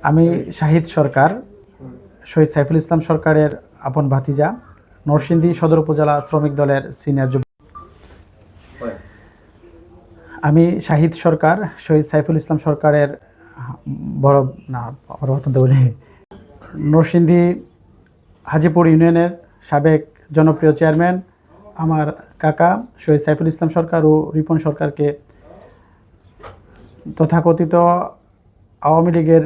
আমি শাহিদ সরকার, শহীদ সাইফুল ইসলাম সরকারের আপন ভাতিজা, নরসিংদী সদর উপজেলা শ্রমিক দলের সিনিয়র যুব। আমি শাহিদ সরকার, শহীদ সাইফুল ইসলাম সরকারের বড় না বড় অত্যন্ত বলি নরসিংদী হাজিপুর ইউনিয়নের সাবেক জনপ্রিয় চেয়ারম্যান আমার কাকা শহীদ সাইফুল ইসলাম সরকার ও রিপন সরকারকে তথাকথিত আওয়ামী লীগের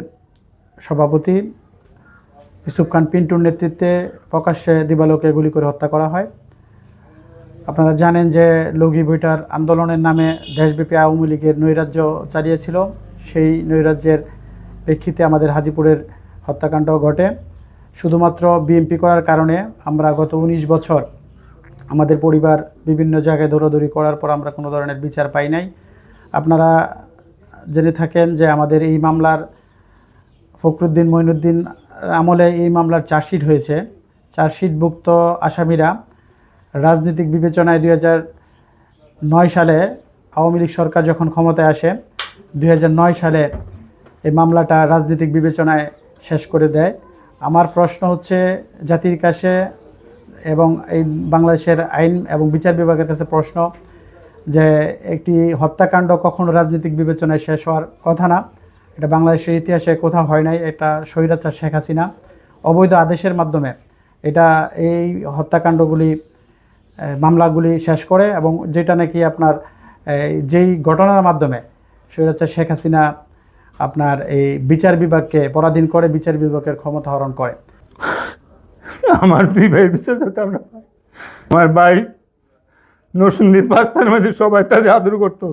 সভাপতি ইউসুফ খান পিন্টুর নেতৃত্বে প্রকাশ্যে দিবালোকে গুলি করে হত্যা করা হয়। আপনারা জানেন যে লগি বইটার আন্দোলনের নামে দেশব্যাপী আওয়ামী লীগের নৈরাজ্য চালিয়েছিল। সেই নৈরাজ্যের প্রেক্ষিতে আমাদের হাজিপুরের হত্যাকাণ্ড ঘটে। শুধুমাত্র বিএনপি করার কারণে আমরা গত 19 বছর আমাদের পরিবার বিভিন্ন জায়গায় দৌড়াদৌড়ি করার পর আমরা কোনো ধরনের বিচার পাই নাই। আপনারা জেনে থাকেন যে আমাদের এই মামলার ফখরুদ্দিন মঈনুদ্দিন আমলে এই মামলার চার্জশিট হয়েছে। চার্জশিটভুক্ত আসামিরা রাজনৈতিক বিবেচনায় 2009 সালে আওয়ামী লীগ সরকার যখন ক্ষমতায় আসে 2009 সালে এই মামলাটা রাজনৈতিক বিবেচনায় শেষ করে দেয়। আমার প্রশ্ন হচ্ছে জাতির কাছে এবং এই বাংলাদেশের আইন এবং বিচার বিভাগের কাছে প্রশ্ন যে একটি হত্যাকাণ্ড কখনো রাজনৈতিক বিবেচনায় শেষ হওয়ার কথা না। এটা বাংলাদেশের ইতিহাসে কোথাও হয় নাই। এটা স্বৈরাচার শেখ হাসিনা অবৈধ আদেশের মাধ্যমে এটা এই হত্যাকাণ্ডগুলি মামলাগুলি শেষ করে এবং যেটা নাকি আপনার যেই ঘটনার মাধ্যমে স্বৈরাচার শেখ হাসিনা আপনার এই বিচার বিভাগকে পরাধীন করে, বিচার বিভাগের ক্ষমতা হরণ করে। আমার দুই ভাই বিচার যাতে আমরা পাই। আমার ভাই নরসিংদীর 5 থানার মধ্যে সবাই তাদের আদর করতো।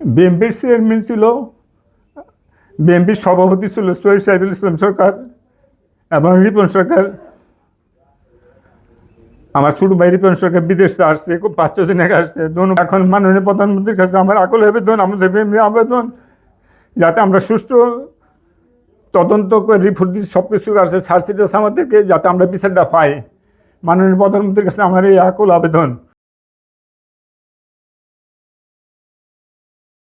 বিএনপির চেয়ারম্যান ছিল, বিএনপির সভাপতি ছিল শহীদ সাইফুল ইসলাম সরকার এবং রিপন সরকার। আমার ছোট ভাই রিপন সরকার বিদেশ আসছে, 5-6 দিন আগে আসছে। এখন মাননীয় প্রধানমন্ত্রীর কাছে আমার আকুল আবেদন, আমাদের আবেদন যাতে আমরা সুষ্ঠু তদন্ত করে রিপোর্ট দিয়ে সব কিছু আসছে সার্চিটাস আমাদেরকে, যাতে আমরা বিচারটা পাই। মাননীয় প্রধানমন্ত্রীর কাছে আমার এই আকুল আবেদন।